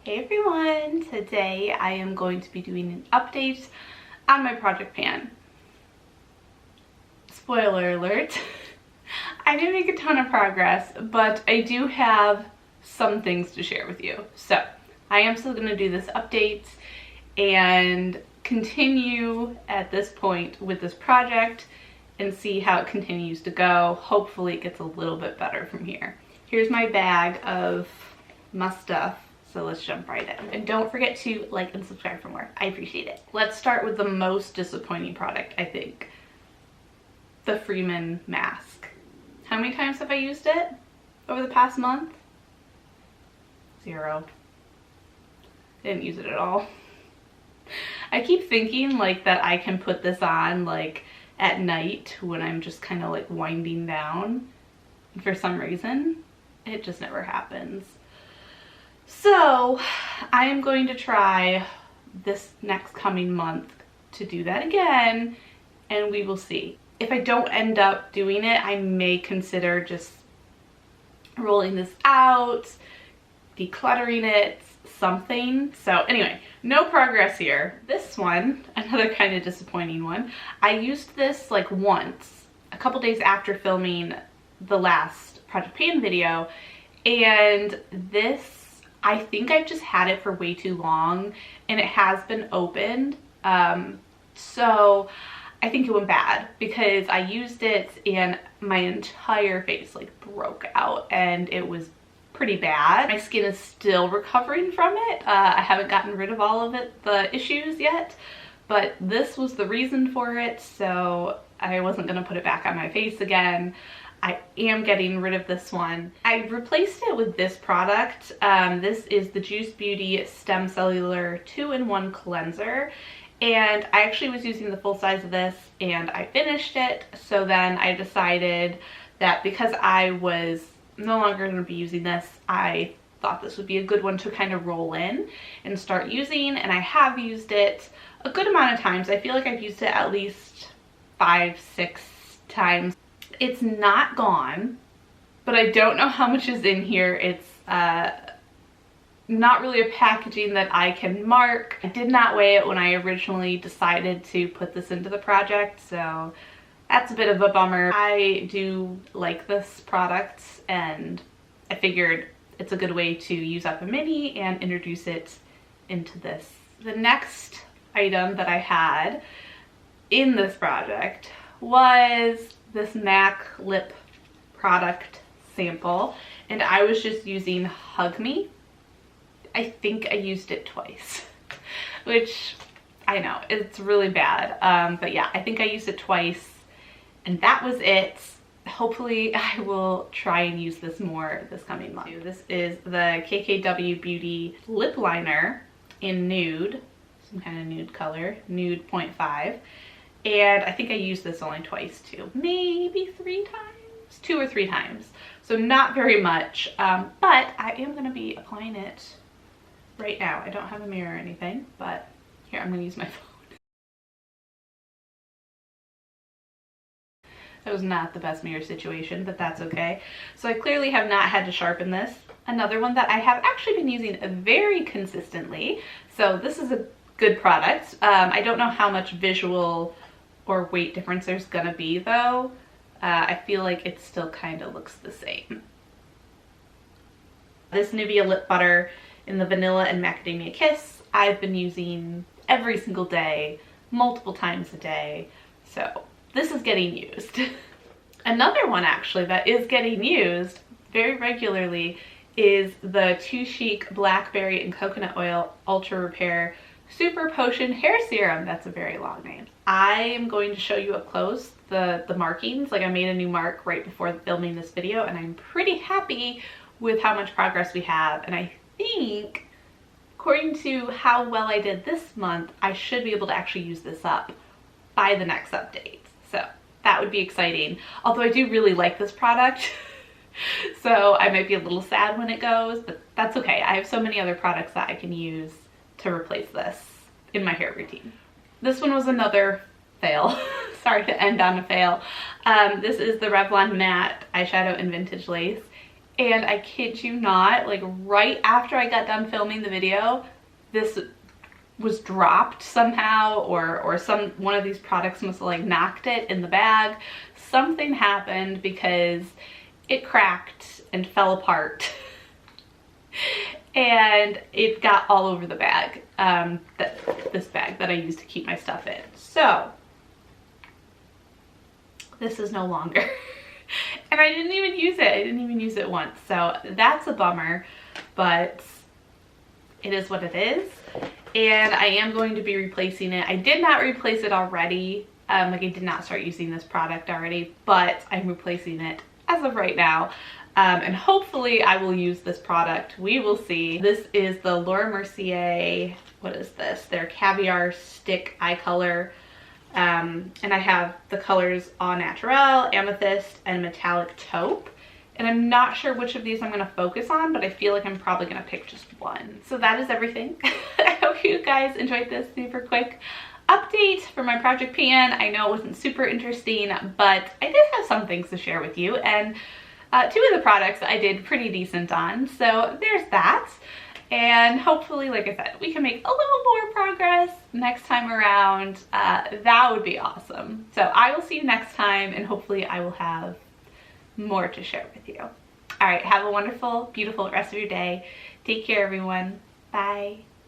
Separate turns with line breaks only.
Hey everyone! Today I am going to be doing an update on my project pan. Spoiler alert, I didn't make a ton of progress, but I do have some things to share with you. So I am still going to do this update and continue at this point with this project and see how it continues to go. Hopefully it gets a little bit better from here. Here's my bag of my stuff. So let's jump right in. And don't forget to like and subscribe for more. I appreciate it. Let's start with the most disappointing product, I think. The Freeman mask. How many times have I used it over the past month? 0. Didn't use it at all. I keep thinking like that I can put this on like at night when I'm just kind of like winding down. And for some reason, it just never happens. So I am going to try this next coming month to do that again, and we will see. If I don't end up doing it, I may consider just rolling this out, decluttering it, something. So anyway, no progress here. This one, another kind of disappointing one. I used this like once, a couple days after filming the last Project Pan video, and this, I think I've just had it for way too long and it has been opened. So I think it went bad because I used it and my entire face like broke out and it was pretty bad. My skin is still recovering from it. I haven't gotten rid of all of the issues yet, but this was the reason for it. So I wasn't gonna put it back on my face again. I am getting rid of this one. I replaced it with this product. This is the Juice Beauty Stem Cellular 2-in-1 Cleanser. And I actually was using the full size of this and I finished it. So then I decided that because I was no longer going to be using this, I thought this would be a good one to kind of roll in and start using. And I have used it a good amount of times. I feel like I've used it at least 5-6 times. It's not gone, but I don't know how much is in here. It's not really a packaging that I can mark. I did not weigh it when I originally decided to put this into the project, so that's a bit of a bummer. I do like this product and I figured it's a good way to use up a mini and introduce it into this. The next item that I had in this project was this MAC lip product sample, and I was just using Hug Me. I think I used it twice, which I know it's really bad, but yeah, I think I used it twice and that was it. Hopefully I will try and use this more this coming month. This is the KKW Beauty lip liner in nude, some kind of nude color, nude 0.5. And I think I used this only twice too, maybe 3 times, 2 or 3 times. So not very much, but I am gonna be applying it right now. I don't have a mirror or anything, but here, I'm gonna use my phone. That was not the best mirror situation, but that's okay. So I clearly have not had to sharpen this. Another one that I have actually been using very consistently. So this is a good product. I don't know how much visual or weight difference there's gonna be though. I feel like it still kind of looks the same. This Nivea lip butter in the Vanilla and Macadamia Kiss, I've been using every single day, multiple times a day. So this is getting used. Another one actually that is getting used very regularly is the Too Chic Blackberry and Coconut Oil Ultra Repair Super Potion Hair Serum. That's a very long name. I am going to show you up close the markings. Like I made a new mark right before filming this video and I'm pretty happy with how much progress we have. And I think, according to how well I did this month, I should be able to actually use this up by the next update. So that would be exciting. Although I do really like this product. So I might be a little sad when it goes, but that's okay. I have so many other products that I can use to replace this in my hair routine. This one was another fail. Sorry to end on a fail. This is the Revlon Matte Eyeshadow in Vintage Lace. And I kid you not, like right after I got done filming the video, this was dropped somehow, or one of these products must have like knocked it in the bag. Something happened because it cracked and fell apart. And it got all over the bag, this bag that I use to keep my stuff in. So this is no longer. And I didn't even use it. I didn't even use it once. So that's a bummer, but it is what it is. And I am going to be replacing it. I did not replace it already. Like I did not start using this product already, but I'm replacing it as of right now. And hopefully I will use this product. We will see. This is the Laura Mercier, what is this? Their Caviar Stick Eye Color. And I have the colors Au Naturel, Amethyst, and Metallic Taupe. And I'm not sure which of these I'm going to focus on, but I feel like I'm probably going to pick just one. So that is everything. I hope you guys enjoyed this super quick update for my Project Pan. I know it wasn't super interesting, but I did have some things to share with you. And 2 of the products I did pretty decent on. So there's that. And hopefully, like I said, we can make a little more progress next time around. That would be awesome. So I will see you next time, and hopefully I will have more to share with you. All right, have a wonderful, beautiful rest of your day. Take care, everyone. Bye.